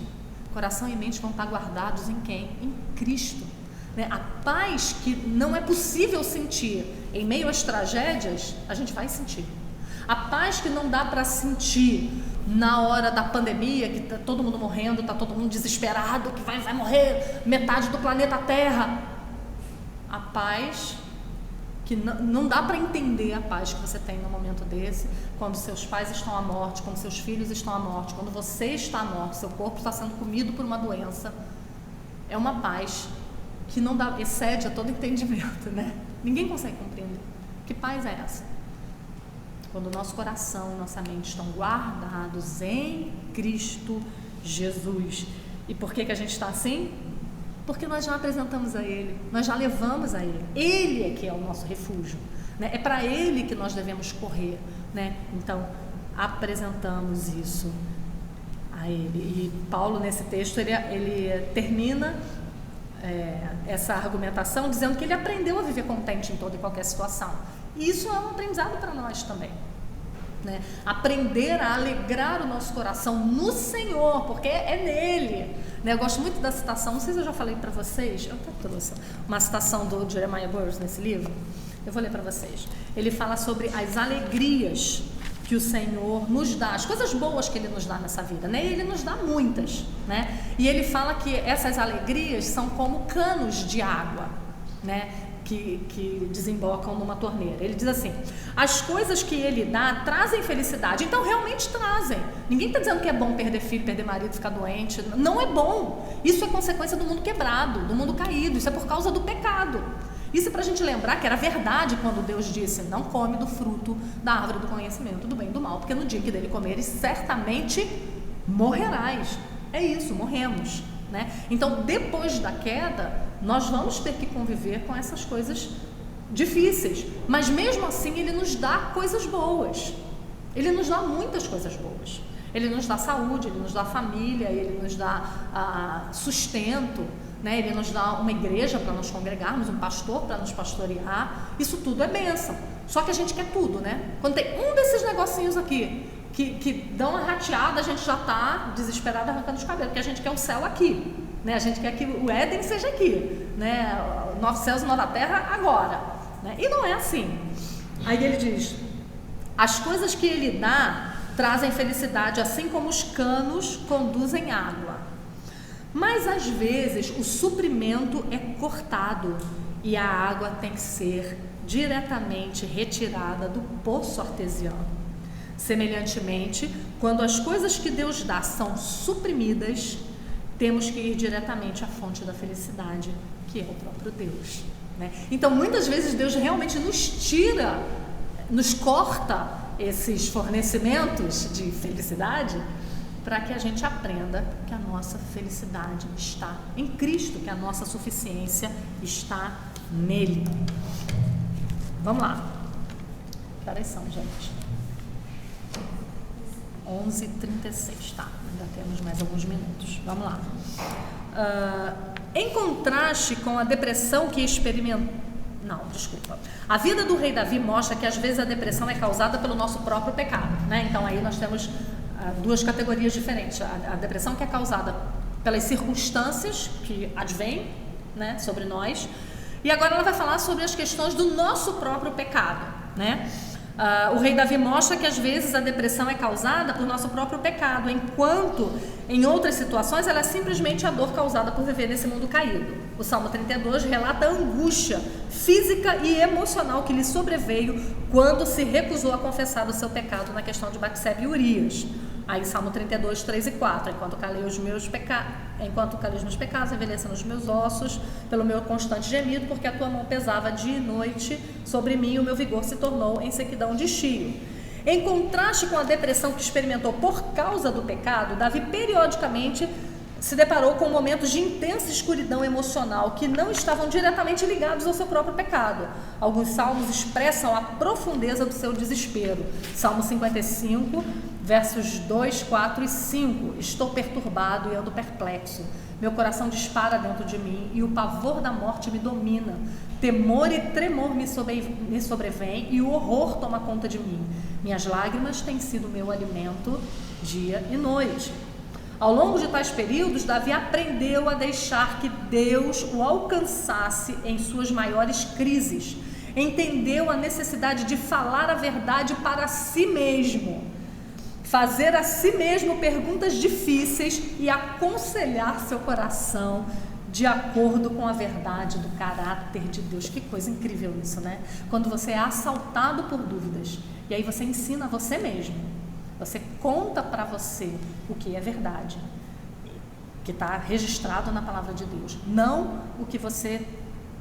Coração e mente vão estar guardados em quem? Em Cristo, né? A paz que não é possível sentir em meio às tragédias, a gente vai sentir. A paz que não dá para sentir na hora da pandemia, que está todo mundo morrendo, está todo mundo desesperado, que vai morrer metade do planeta Terra. A paz que não dá para entender a paz que você tem no momento desse, quando seus pais estão à morte, quando seus filhos estão à morte, quando você está à morte, seu corpo está sendo comido por uma doença. É uma paz que não dá, excede a todo entendimento, né? Ninguém consegue compreender. Que paz é essa? quando o nosso coração e nossa mente estão guardados em Cristo Jesus. E por que a gente está assim? Porque nós já apresentamos a Ele, nós já levamos a Ele. Ele é que é o nosso refúgio, né? É para Ele que nós devemos correr, né? Então, apresentamos isso a Ele. E Paulo, nesse texto, ele termina essa argumentação dizendo que ele aprendeu a viver contente em toda e qualquer situação. E isso é um aprendizado para nós também, né? Aprender a alegrar o nosso coração no Senhor, porque é nele, né? Eu gosto muito da citação, não sei se eu já falei para vocês, eu até trouxe uma citação do Jeremiah Burroughs nesse livro, eu vou ler para vocês. Ele fala sobre as alegrias que o Senhor nos dá, as coisas boas que Ele nos dá nessa vida, né? Ele nos dá muitas, né? E ele fala que essas alegrias são como canos de água, né? Que desembocam numa torneira. Ele diz assim: as coisas que Ele dá trazem felicidade. Então realmente trazem. Ninguém está dizendo que é bom perder filho, perder marido, ficar doente. Não é bom. Isso é consequência do mundo quebrado, do mundo caído. Isso é por causa do pecado. Isso é para a gente lembrar que era verdade quando Deus disse: não come do fruto da árvore do conhecimento do bem e do mal, porque no dia que dele comeres certamente morrerás. É isso, morremos, né? Então, depois da queda, nós vamos ter que conviver com essas coisas difíceis, mas mesmo assim Ele nos dá coisas boas. Ele nos dá muitas coisas boas. Ele nos dá saúde, Ele nos dá família, Ele nos dá sustento, né? Ele nos dá uma igreja para nos congregarmos, um pastor para nos pastorear. Isso tudo é bênção. Só que a gente quer tudo, né? Quando tem um desses negocinhos aqui que dão uma rateada, a gente já está desesperado arrancando os cabelos, porque a gente quer o céu aqui, né? A gente quer que o Éden seja aqui, né? Novos céus e nova terra agora, né? E não é assim. Aí ele diz: as coisas que Ele dá trazem felicidade, assim como os canos conduzem água. Mas às vezes o suprimento é cortado e a água tem que ser diretamente retirada do poço artesiano. Semelhantemente, quando as coisas que Deus dá são suprimidas, temos que ir diretamente à fonte da felicidade, que é o próprio Deus, né? Então, muitas vezes Deus realmente nos tira, nos corta esses fornecimentos de felicidade, para que a gente aprenda que a nossa felicidade está em Cristo, que a nossa suficiência está nele. Vamos lá. Que horas são, gente? 11h36, tá? Ainda temos mais alguns minutos. Vamos lá. Em contraste com a depressão que a vida do rei Davi mostra que às vezes a depressão é causada pelo nosso próprio pecado, né? Então aí nós temos duas categorias diferentes. A depressão que é causada pelas circunstâncias que advêm, né, sobre nós. E agora ela vai falar sobre as questões do nosso próprio pecado, né? O rei Davi mostra que às vezes a depressão é causada por nosso próprio pecado, enquanto em outras situações ela é simplesmente a dor causada por viver nesse mundo caído. O Salmo 32 relata a angústia física e emocional que lhe sobreveio quando se recusou a confessar o seu pecado na questão de Batseba e Urias. Aí Salmo 32, 3 e 4, enquanto calei os meus pecados, envelhecendo os meus ossos, pelo meu constante gemido, porque a tua mão pesava dia e noite sobre mim, e o meu vigor se tornou em sequidão de estio. Em contraste com a depressão que experimentou por causa do pecado, Davi periodicamente se deparou com momentos de intensa escuridão emocional que não estavam diretamente ligados ao seu próprio pecado. Alguns salmos expressam a profundeza do seu desespero. Salmo 55, versos 2, 4 e 5. Estou perturbado e ando perplexo. Meu coração dispara dentro de mim e o pavor da morte me domina. Temor e tremor me sobrevêm e o horror toma conta de mim. Minhas lágrimas têm sido meu alimento dia e noite. Ao longo de tais períodos, Davi aprendeu a deixar que Deus o alcançasse em suas maiores crises. Entendeu a necessidade de falar a verdade para si mesmo, fazer a si mesmo perguntas difíceis e aconselhar seu coração de acordo com a verdade do caráter de Deus. Que coisa incrível isso, né? Quando você é assaltado por dúvidas, e aí você ensina você mesmo. Você conta para você o que é verdade, que está registrado na palavra de Deus, não o que você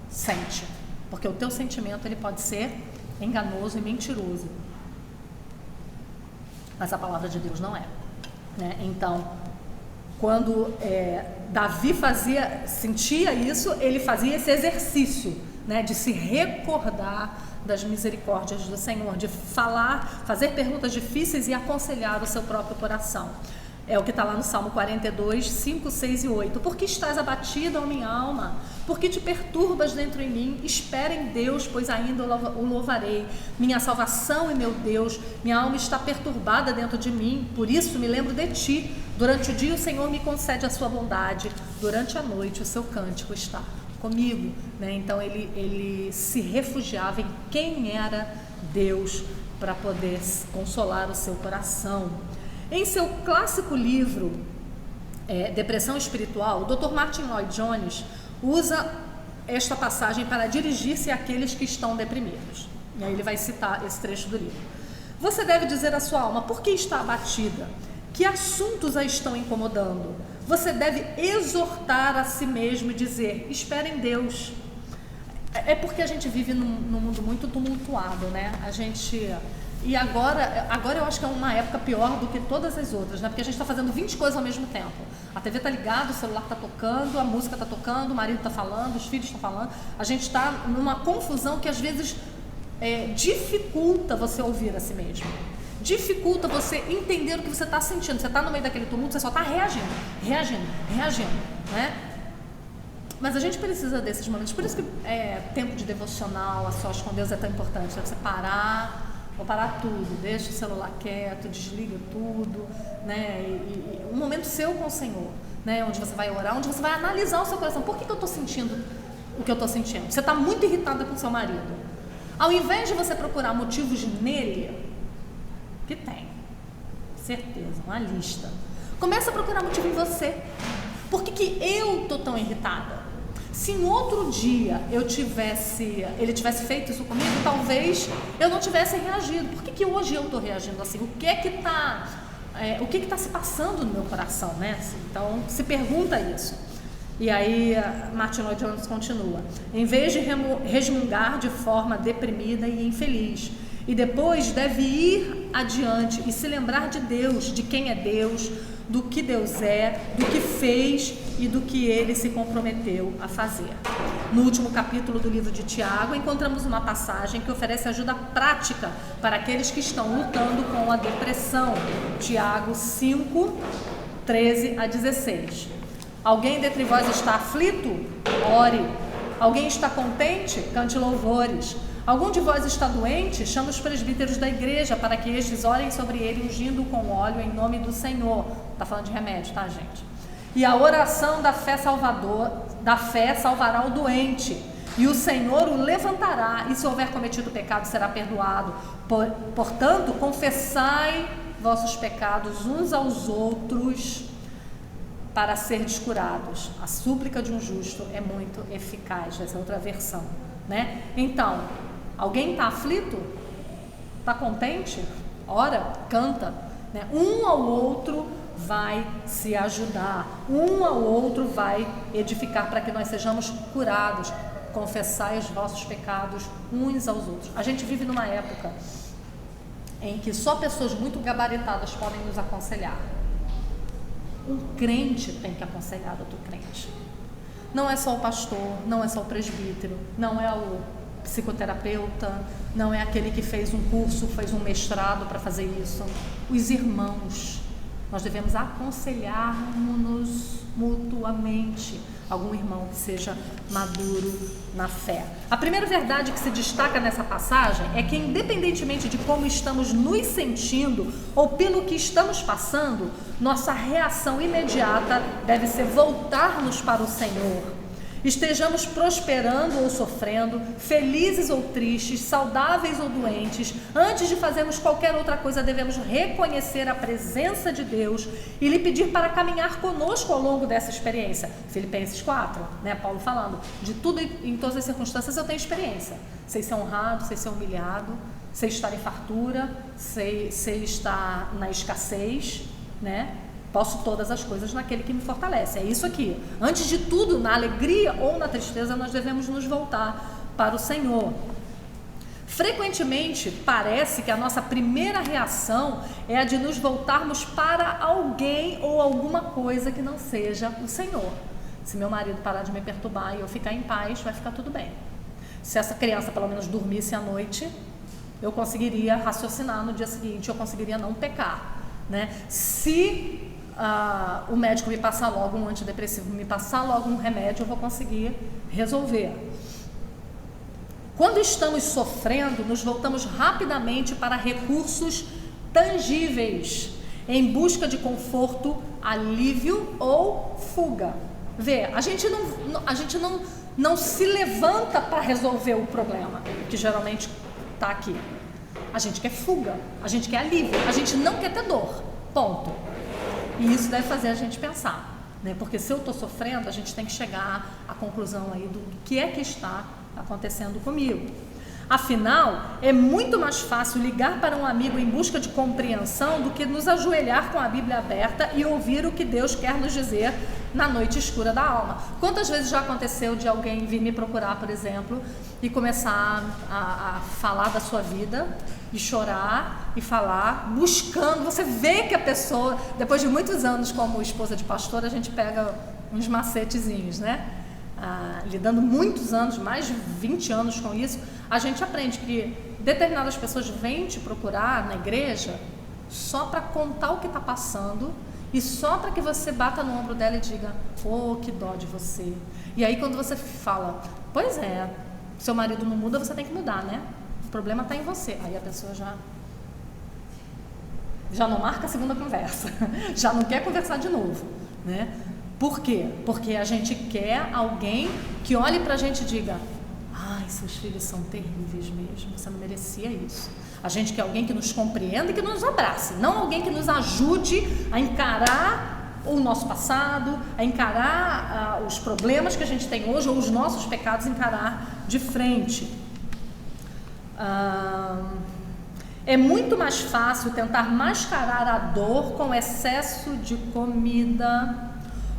sente, porque o teu sentimento ele pode ser enganoso e mentiroso. mas a palavra de Deus não é, né? Então, quando Davi sentia isso, ele fazia esse exercício, né, de se recordar das misericórdias do Senhor, de fazer perguntas difíceis e aconselhar o seu próprio coração. É o que está lá no Salmo 42, 5, 6 e 8. Por que estás abatida, ó minha alma? Por que te perturbas dentro em mim? Espera em Deus, pois ainda o louvarei. Minha salvação e meu Deus, minha alma está perturbada dentro de mim, por isso me lembro de ti. Durante o dia o Senhor me concede a sua bondade, durante a noite o seu cântico está comigo, né? Então ele se refugiava em quem era Deus para poder consolar o seu coração. Em seu clássico livro Depressão Espiritual, o Dr. Martin Lloyd Jones usa esta passagem para dirigir-se àqueles que estão deprimidos. E aí ele vai citar esse trecho do livro. Você deve dizer à sua alma, por que está abatida? Que assuntos a estão incomodando? Você deve exortar a si mesmo e dizer, espera em Deus. É porque a gente vive num mundo muito tumultuado, né? E agora eu acho que é uma época pior do que todas as outras, né? Porque a gente está fazendo 20 coisas ao mesmo tempo. A TV está ligada, o celular está tocando, a música está tocando, o marido está falando, os filhos estão falando. A gente está numa confusão que às vezes dificulta você ouvir a si mesmo. Dificulta você entender o que você está sentindo. Você está no meio daquele tumulto, você só está reagindo, né? Mas a gente precisa desses momentos. Por isso que tempo de devocional, a sós com Deus é tão importante. Você vou parar tudo, deixa o celular quieto, desliga tudo, né? E um momento seu com o Senhor, né? Onde você vai orar, onde você vai analisar o seu coração. Por que eu estou sentindo o que eu estou sentindo? Você está muito irritada com o seu marido. Ao invés de você procurar motivos nele, que tem, certeza, uma lista. Começa a procurar motivo em você. Por que eu estou tão irritada? Se em outro dia ele tivesse feito isso comigo, talvez eu não tivesse reagido. Por que hoje eu estou reagindo assim? O que está se passando no meu coração, né? Então, se pergunta isso. E aí, Martin Lloyd Jones continua. Em vez de resmungar de forma deprimida e infeliz, e depois deve ir adiante e se lembrar de Deus, de quem é Deus, do que Deus é, do que fez e do que ele se comprometeu a fazer. No último capítulo do livro de Tiago, encontramos uma passagem que oferece ajuda prática para aqueles que estão lutando com a depressão. Tiago 5, 13 a 16. Alguém dentre vós está aflito? Ore. Alguém está contente? Cante louvores. Algum de vós está doente? Chama os presbíteros da igreja para que estes orem sobre ele, ungindo com óleo em nome do Senhor. Está falando de remédio, tá, gente? E a oração da fé salvará o doente, e o Senhor o levantará, e se houver cometido pecado, será perdoado. Portanto, confessai vossos pecados uns aos outros para serdes curados. A súplica de um justo é muito eficaz. Essa é outra versão, né? Então, alguém está aflito? Está contente? Ora, canta, né? Um ao outro vai se ajudar, um ao outro vai edificar para que nós sejamos curados. Confessai os vossos pecados uns aos outros. A gente vive numa época em que só pessoas muito gabaritadas podem nos aconselhar. Um crente tem que aconselhar outro crente. Não é só o pastor, não é só o presbítero, não é o psicoterapeuta, não é aquele que fez um curso, fez um mestrado para fazer isso. Os irmãos, nós devemos aconselhar-nos mutuamente. Algum irmão que seja maduro na fé. A primeira verdade que se destaca nessa passagem é que, independentemente de como estamos nos sentindo ou pelo que estamos passando, nossa reação imediata deve ser voltar-nos para o Senhor. Estejamos prosperando ou sofrendo, felizes ou tristes, saudáveis ou doentes, antes de fazermos qualquer outra coisa, devemos reconhecer a presença de Deus e lhe pedir para caminhar conosco ao longo dessa experiência. Filipenses 4, né? Paulo falando, de tudo em todas as circunstâncias eu tenho experiência. Sei ser honrado, sei ser humilhado, sei estar em fartura, sei estar na escassez, né? Posso todas as coisas naquele que me fortalece. É isso aqui. Antes de tudo, na alegria ou na tristeza, nós devemos nos voltar para o Senhor. Frequentemente parece que a nossa primeira reação é a de nos voltarmos para alguém ou alguma coisa que não seja o Senhor. Se meu marido parar de me perturbar e eu ficar em paz, vai ficar tudo bem. Se essa criança pelo menos dormisse à noite, eu conseguiria raciocinar no dia seguinte, eu conseguiria não pecar, né? Se o médico me passar logo um antidepressivo, me passar logo um remédio, eu vou conseguir resolver. Quando estamos sofrendo, nos voltamos rapidamente para recursos tangíveis, em busca de conforto, alívio ou fuga. Vê, a gente não se levanta para resolver o problema, que geralmente está aqui. A gente quer fuga, a gente quer alívio, a gente não quer ter dor, ponto. E isso deve fazer a gente pensar, né? Porque se eu estou sofrendo, a gente tem que chegar à conclusão aí do que é que está acontecendo comigo. Afinal, é muito mais fácil ligar para um amigo em busca de compreensão do que nos ajoelhar com a Bíblia aberta e ouvir o que Deus quer nos dizer na noite escura da alma. Quantas vezes já aconteceu de alguém vir me procurar, por exemplo, e começar a falar da sua vida e chorar e falar, buscando, você vê que a pessoa, depois de muitos anos como esposa de pastor, a gente pega uns macetezinhos, né? Lidando muitos anos, mais de 20 anos com isso, a gente aprende que determinadas pessoas vêm te procurar na igreja só para contar o que está passando e só para que você bata no ombro dela e diga, oh, que dó de você. E aí quando você fala, pois é, seu marido não muda, você tem que mudar, né? O problema está em você. Aí a pessoa já não marca a segunda conversa, já não quer conversar de novo, né? Por quê? Porque a gente quer alguém que olhe pra gente e diga, ai, seus filhos são terríveis mesmo, você não merecia isso. A gente quer alguém que nos compreenda e que nos abrace, não alguém que nos ajude a encarar o nosso passado, a encarar os problemas que a gente tem hoje ou os nossos pecados, encarar de frente. É muito mais fácil tentar mascarar a dor com excesso de comida,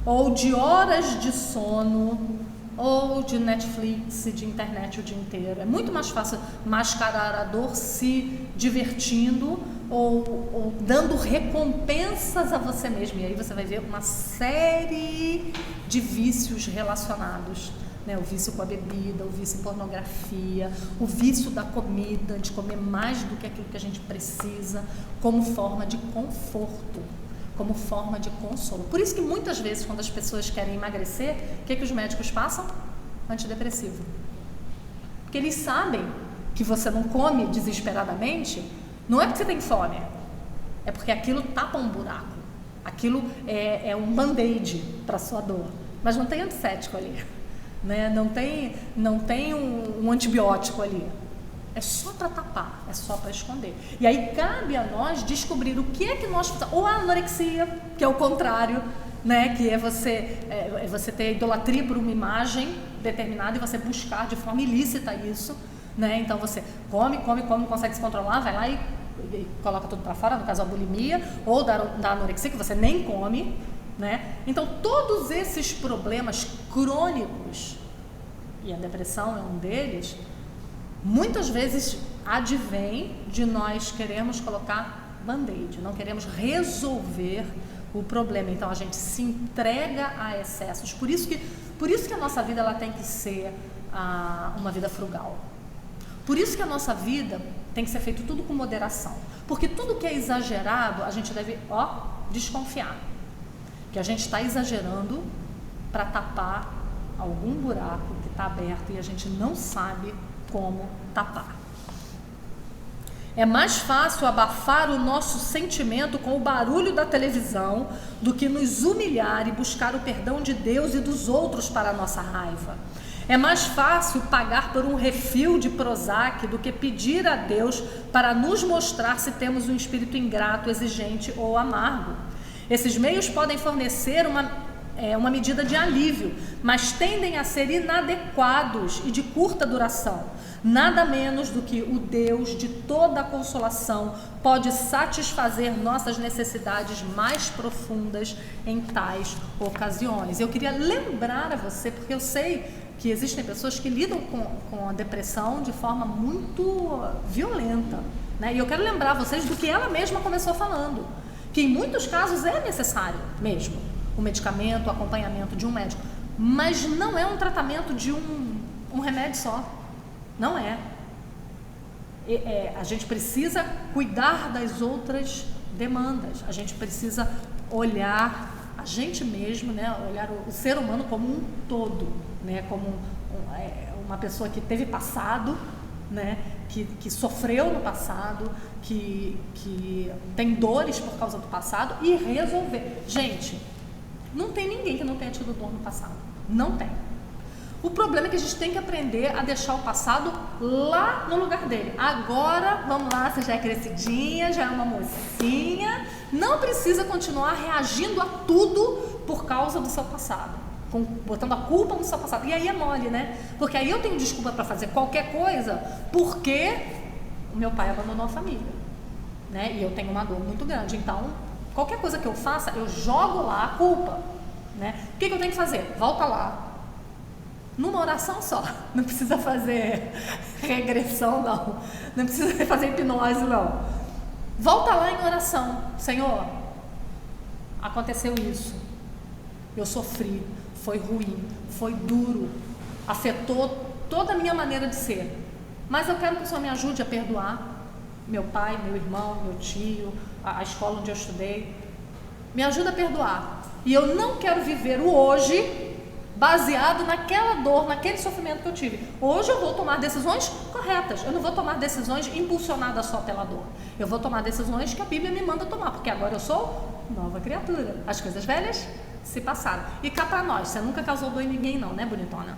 ou de horas de sono, ou de Netflix, de internet o dia inteiro. É muito mais fácil mascarar a dor se divertindo ou dando recompensas a você mesmo. E aí você vai ver uma série de vícios relacionados, né? O vício com a bebida, o vício em pornografia, o vício da comida, de comer mais do que aquilo que a gente precisa, como forma de conforto, como forma de consolo. Por isso que muitas vezes quando as pessoas querem emagrecer, o que os médicos passam? Antidepressivo. Porque eles sabem que você não come desesperadamente, não é porque você tem fome, é porque aquilo tapa um buraco, aquilo é um band-aid para a sua dor, mas não tem antisséptico ali, né? Não tem um antibiótico ali. É só para tapar, é só para esconder. E aí cabe a nós descobrir o que é que nós fazemos. Ou a anorexia, que é o contrário, né? Que é você ter idolatria por uma imagem determinada e você buscar de forma ilícita isso, né? Então você come, não consegue se controlar, vai lá e coloca tudo para fora, no caso a bulimia, ou da anorexia, que você nem come, né? Então todos esses problemas crônicos, e a depressão é um deles, muitas vezes advém de nós queremos colocar band-aid, não queremos resolver o problema. Então a gente se entrega a excessos. Por isso que a nossa vida ela tem que ser uma vida frugal. Por isso que a nossa vida tem que ser feito tudo com moderação. Porque tudo que é exagerado, a gente deve desconfiar. Que a gente está exagerando para tapar algum buraco que está aberto e a gente não sabe como tapar. É mais fácil abafar o nosso sentimento com o barulho da televisão do que nos humilhar e buscar o perdão de Deus e dos outros para a nossa raiva. É mais fácil pagar por um refil de Prozac do que pedir a Deus para nos mostrar se temos um espírito ingrato, exigente ou amargo. Esses meios podem fornecer uma medida de alívio, mas tendem a ser inadequados e de curta duração. Nada menos do que o Deus de toda a consolação pode satisfazer nossas necessidades mais profundas em tais ocasiões. Eu queria lembrar a você, porque eu sei que existem pessoas que lidam com a depressão de forma muito violenta, né? E eu quero lembrar vocês do que ela mesma começou falando, que em muitos casos é necessário mesmo o medicamento, o acompanhamento de um médico, mas não é um tratamento de um remédio só, não é. A gente precisa cuidar das outras demandas, a gente precisa olhar a gente mesmo, né? Olhar o ser humano como um todo, né? Como uma pessoa que teve passado, né? Que sofreu no passado, que tem dores por causa do passado, e resolver. Gente, não tem ninguém que não tenha tido dor no passado, não tem. O problema é que a gente tem que aprender a deixar o passado lá no lugar dele. Agora, vamos lá, você já é crescidinha, já é uma mocinha, não precisa continuar reagindo a tudo por causa do seu passado, botando a culpa no seu passado. E aí é mole, né? Porque aí eu tenho desculpa para fazer qualquer coisa porque o meu pai abandonou a família, né? E eu tenho uma dor muito grande. Então, qualquer coisa que eu faça, eu jogo lá a culpa, né? O que eu tenho que fazer? Volta lá. Numa oração só, não precisa fazer regressão, não precisa fazer hipnose, não. Volta lá em oração. Senhor, aconteceu isso, eu sofri, foi ruim, foi duro, afetou toda a minha maneira de ser, mas eu quero que o Senhor me ajude a perdoar meu pai, meu irmão, meu tio, a escola onde eu estudei. Me ajuda a perdoar, e eu não quero viver o hoje baseado naquela dor, naquele sofrimento que eu tive. Hoje eu vou tomar decisões corretas, eu não vou tomar decisões impulsionadas só pela dor, eu vou tomar decisões que a Bíblia me manda tomar, porque agora eu sou nova criatura, as coisas velhas se passaram. E cá pra nós, você nunca causou dor em ninguém não, né, bonitona?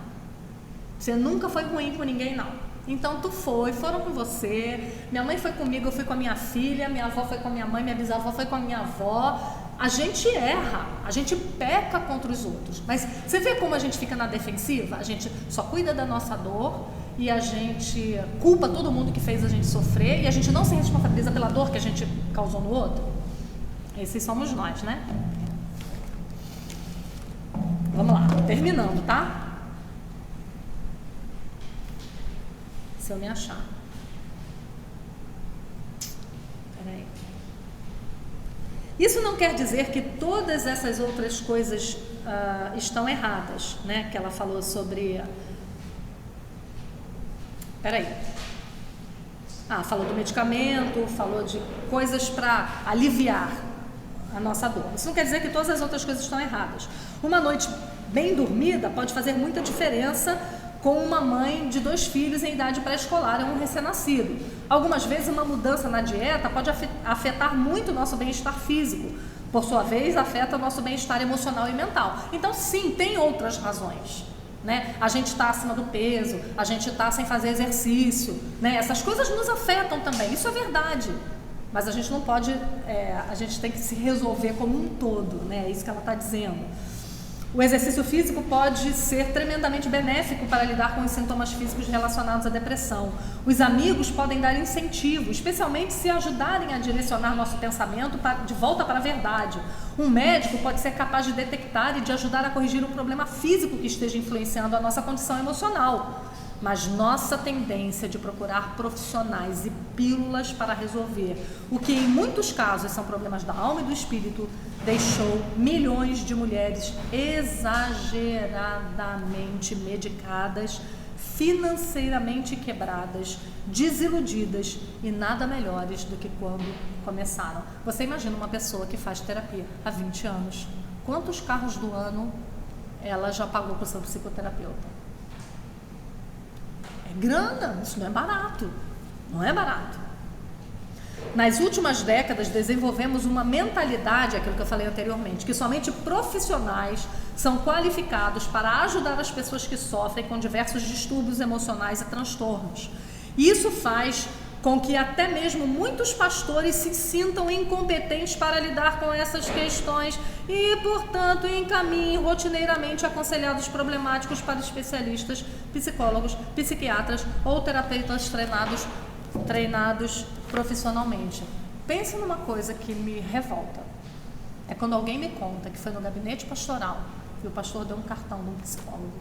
Você nunca foi ruim com ninguém não. Então foram com você, minha mãe foi comigo, eu fui com a minha filha, minha avó foi com a minha mãe, minha bisavó foi com a minha avó. A gente erra, a gente peca contra os outros, mas você vê como a gente fica na defensiva? A gente só cuida da nossa dor e a gente culpa todo mundo que fez a gente sofrer e a gente não se responsabiliza pela dor que a gente causou no outro. Esses somos nós, né? Vamos lá, terminando, tá? Se eu me achar. Peraí. Isso não quer dizer que todas essas outras coisas estão erradas, né? Que ela falou sobre... Peraí. Falou do medicamento, falou de coisas para aliviar a nossa dor. Isso não quer dizer que todas as outras coisas estão erradas. Uma noite bem dormida pode fazer muita diferença com uma mãe de 2 filhos em idade pré-escolar, um recém-nascido. Algumas vezes uma mudança na dieta pode afetar muito o nosso bem-estar físico, por sua vez afeta o nosso bem-estar emocional e mental. Então sim, tem outras razões, né? A gente está acima do peso, a gente está sem fazer exercício, né? Essas coisas nos afetam também, isso é verdade, mas a gente não pode, a gente tem que se resolver como um todo, né? É isso que ela está dizendo. O exercício físico pode ser tremendamente benéfico para lidar com os sintomas físicos relacionados à depressão. Os amigos podem dar incentivo, especialmente se ajudarem a direcionar nosso pensamento de volta para a verdade. Um médico pode ser capaz de detectar e de ajudar a corrigir um problema físico que esteja influenciando a nossa condição emocional. Mas nossa tendência de procurar profissionais e pílulas para resolver o que em muitos casos são problemas da alma e do espírito deixou milhões de mulheres exageradamente medicadas, financeiramente quebradas, desiludidas e nada melhores do que quando começaram. Você imagina uma pessoa que faz terapia há 20 anos, quantos carros do ano ela já pagou para o seu psicoterapeuta? Grana, isso não é barato, não é barato. Nas últimas décadas desenvolvemos uma mentalidade, aquilo que eu falei anteriormente, que somente profissionais são qualificados para ajudar as pessoas que sofrem com diversos distúrbios emocionais e transtornos. Isso faz com que até mesmo muitos pastores se sintam incompetentes para lidar com essas questões e, portanto, encaminhem rotineiramente aconselhados problemáticos para especialistas, psicólogos, psiquiatras ou terapeutas treinados profissionalmente. Pense numa coisa que me revolta. É quando alguém me conta que foi no gabinete pastoral e o pastor deu um cartão de um psicólogo.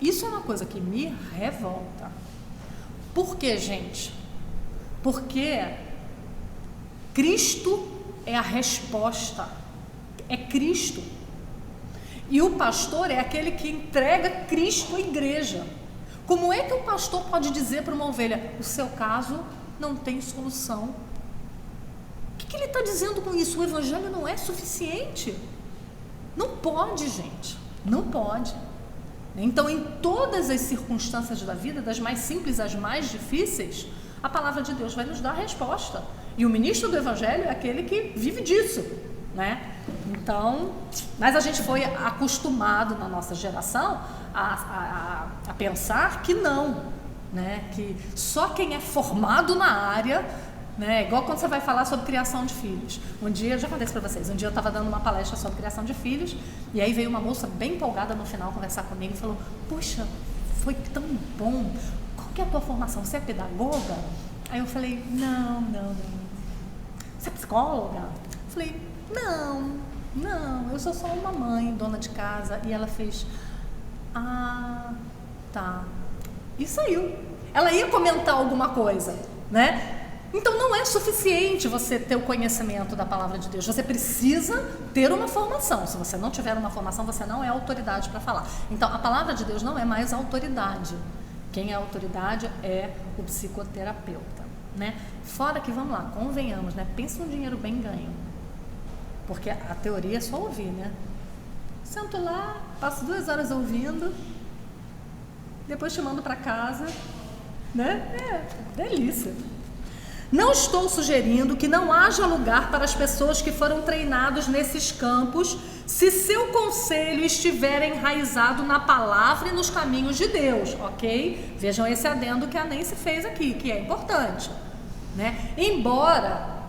Isso é uma coisa que me revolta. Por quê, gente? Porque Cristo é a resposta, é Cristo. E o pastor é aquele que entrega Cristo à igreja. Como é que o pastor pode dizer para uma ovelha, o seu caso não tem solução? O que ele está dizendo com isso? O evangelho não é suficiente? Não pode, gente, não pode. Então, em todas as circunstâncias da vida, das mais simples às mais difíceis, a palavra de Deus vai nos dar a resposta. E o ministro do evangelho é aquele que vive disso, né? Então, mas a gente foi acostumado na nossa geração a pensar que não, né? Que só quem é formado na área, né? Igual quando você vai falar sobre criação de filhos. Um dia, eu já falei isso para vocês, um dia eu estava dando uma palestra sobre criação de filhos, e aí veio uma moça bem empolgada no final conversar comigo e falou, puxa, foi tão bom, qual que é a tua formação? Você é pedagoga? Aí eu falei, não. Você é psicóloga? Eu falei, não, eu sou só uma mãe, dona de casa. E ela fez, tá, e saiu. Ela ia comentar alguma coisa, né? Então não é suficiente você ter o conhecimento da palavra de Deus, você precisa ter uma formação. Se você não tiver uma formação, você não é autoridade para falar. Então a palavra de Deus não é mais autoridade. Quem é autoridade é o psicoterapeuta, né? Fora que, vamos lá, convenhamos, né? Pensa num dinheiro bem ganho, porque a teoria é só ouvir, né? Sento lá, passo 2 horas ouvindo, depois te mando para casa, né? Delícia. Não estou sugerindo que não haja lugar para as pessoas que foram treinados nesses campos, se seu conselho estiver enraizado na palavra e nos caminhos de Deus, ok? Vejam esse adendo que a Nancy fez aqui, que é importante, né? Embora,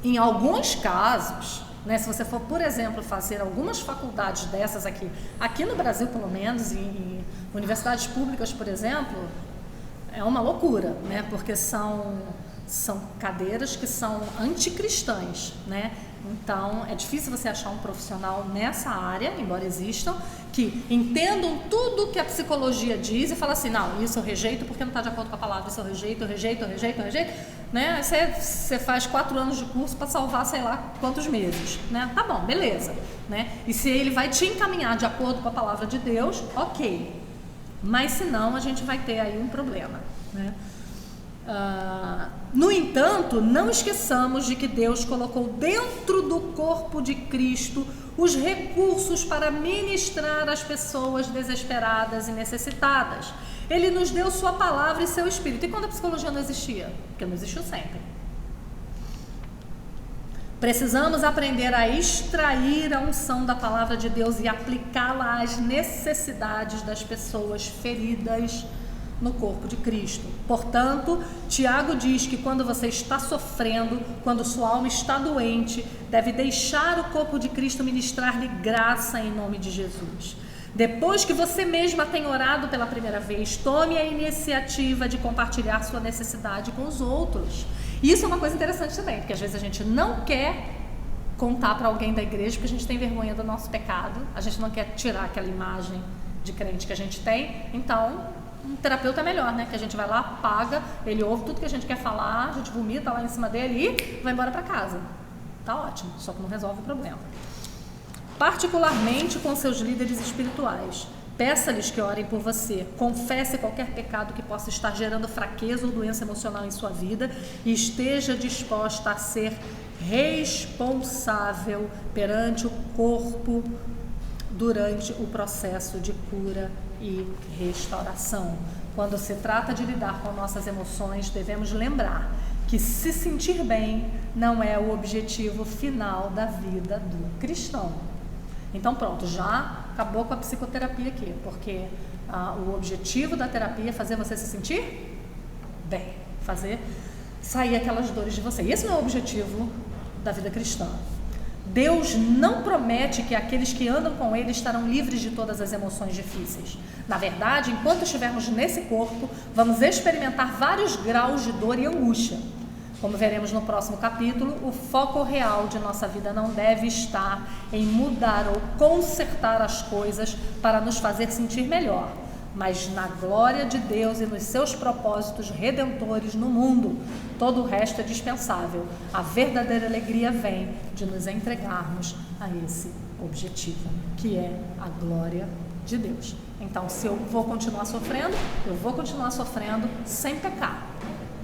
em alguns casos, né, se você for, por exemplo, fazer algumas faculdades dessas aqui no Brasil, pelo menos, em universidades públicas, por exemplo, é uma loucura, né? Porque são cadeiras que são anticristãs, né? Então, é difícil você achar um profissional nessa área, embora existam, que entendam tudo que a psicologia diz e fala assim, não, isso eu rejeito porque não está de acordo com a palavra, isso eu rejeito, né? Você faz 4 anos de curso para salvar sei lá quantos meses, né? Tá bom, beleza, né? E se ele vai te encaminhar de acordo com a palavra de Deus, ok. Mas se não, a gente vai ter aí um problema, né? No entanto, não esqueçamos de que Deus colocou dentro do corpo de Cristo os recursos para ministrar às pessoas desesperadas e necessitadas. Ele nos deu sua palavra e seu espírito. E quando a psicologia não existia? Porque não existiu sempre. Precisamos aprender a extrair a unção da palavra de Deus e aplicá-la às necessidades das pessoas feridas no corpo de Cristo. Portanto, Tiago diz que quando você está sofrendo, quando sua alma está doente, deve deixar o corpo de Cristo ministrar-lhe graça em nome de Jesus. Depois que você mesma tem orado pela primeira vez, tome a iniciativa de compartilhar sua necessidade com os outros. E isso é uma coisa interessante também, porque às vezes a gente não quer contar para alguém da igreja porque a gente tem vergonha do nosso pecado, a gente não quer tirar aquela imagem de crente que a gente tem. Então um terapeuta é melhor, né? Que a gente vai lá, paga, ele ouve tudo que a gente quer falar, a gente vomita lá em cima dele e vai embora para casa. Tá ótimo, só que não resolve o problema. Particularmente com seus líderes espirituais. Peça-lhes que orem por você. Confesse qualquer pecado que possa estar gerando fraqueza ou doença emocional em sua vida e esteja disposta a ser responsável perante o corpo durante o processo de cura e restauração. Quando se trata de lidar com nossas emoções, devemos lembrar que se sentir bem não é o objetivo final da vida do cristão. Então pronto, já acabou com a psicoterapia aqui, porque o objetivo da terapia é fazer você se sentir bem, fazer sair aquelas dores de você. E esse não é o objetivo da vida cristã. Deus não promete que aqueles que andam com Ele estarão livres de todas as emoções difíceis. Na verdade, enquanto estivermos nesse corpo, vamos experimentar vários graus de dor e angústia. Como veremos no próximo capítulo, o foco real de nossa vida não deve estar em mudar ou consertar as coisas para nos fazer sentir melhor, mas na glória de Deus e nos seus propósitos redentores no mundo. Todo o resto é dispensável. A verdadeira alegria vem de nos entregarmos a esse objetivo, que é a glória de Deus. Então, se eu vou continuar sofrendo, eu vou continuar sofrendo sem pecar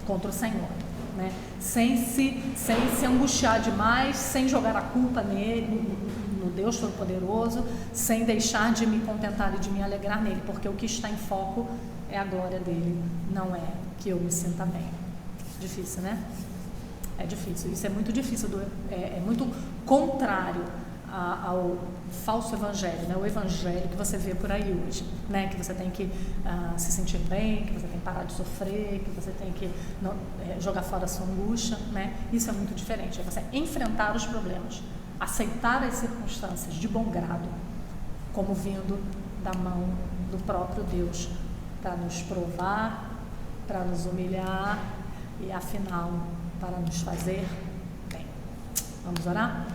contra o Senhor, né? Sem se angustiar demais, sem jogar a culpa nele, no Deus Todo-Poderoso, sem deixar de me contentar e de me alegrar nele, porque o que está em foco é a glória dele, não é que eu me sinta bem. Difícil, né? É difícil, isso é muito difícil, é muito contrário ao falso evangelho, né? O evangelho que você vê por aí hoje, né? Que você tem que se sentir bem, que você tem que parar de sofrer, que você tem que jogar fora a sua angústia, né? Isso é muito diferente, é você enfrentar os problemas, aceitar as circunstâncias de bom grado, como vindo da mão do próprio Deus, para nos provar, para nos humilhar e, afinal, para nos fazer bem. Vamos orar?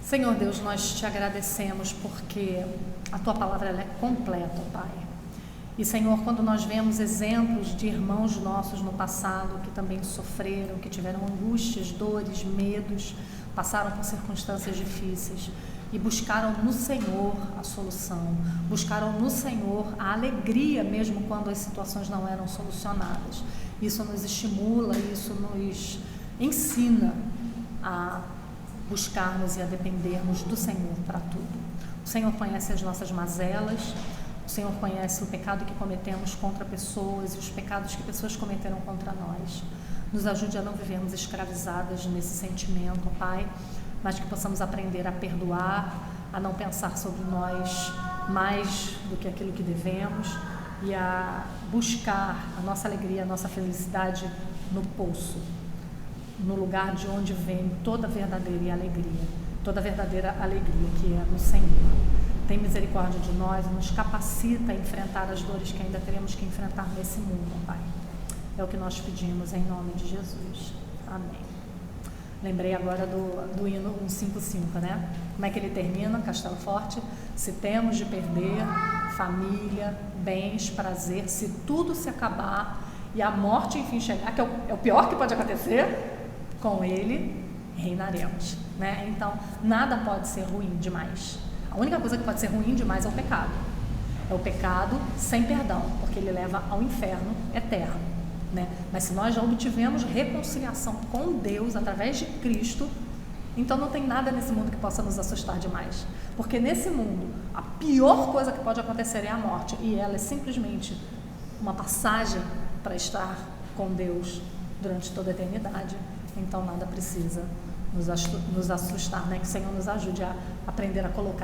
Senhor Deus, nós te agradecemos porque a Tua palavra ela é completa, Pai. E, Senhor, quando nós vemos exemplos de irmãos nossos no passado que também sofreram, que tiveram angústias, dores, medos, passaram por circunstâncias difíceis e buscaram no Senhor a solução, buscaram no Senhor a alegria mesmo quando as situações não eram solucionadas. Isso nos estimula, isso nos ensina a buscarmos e a dependermos do Senhor para tudo. O Senhor conhece as nossas mazelas, o Senhor conhece o pecado que cometemos contra pessoas e os pecados que pessoas cometeram contra nós. Nos ajude a não vivermos escravizadas nesse sentimento, Pai, mas que possamos aprender a perdoar, a não pensar sobre nós mais do que aquilo que devemos e a buscar a nossa alegria, a nossa felicidade no poço, no lugar de onde vem toda a verdadeira alegria, que é no Senhor. Tem misericórdia de nós, nos capacita a enfrentar as dores que ainda teremos que enfrentar nesse mundo, Pai. É o que nós pedimos em nome de Jesus. Amém. Lembrei agora do hino 155, né? Como é que ele termina? Castelo Forte. Se temos de perder família, bens, prazer, se tudo se acabar e a morte enfim chegar, que é o pior que pode acontecer, com ele reinaremos, né? Então, nada pode ser ruim demais. A única coisa que pode ser ruim demais é o pecado. É o pecado sem perdão, porque ele leva ao inferno eterno, né? Mas se nós já obtivemos reconciliação com Deus através de Cristo, então não tem nada nesse mundo que possa nos assustar demais. Porque nesse mundo, a pior coisa que pode acontecer é a morte, e ela é simplesmente uma passagem para estar com Deus durante toda a eternidade. Então nada precisa nos assustar, né? Que o Senhor nos ajude a aprender a colocar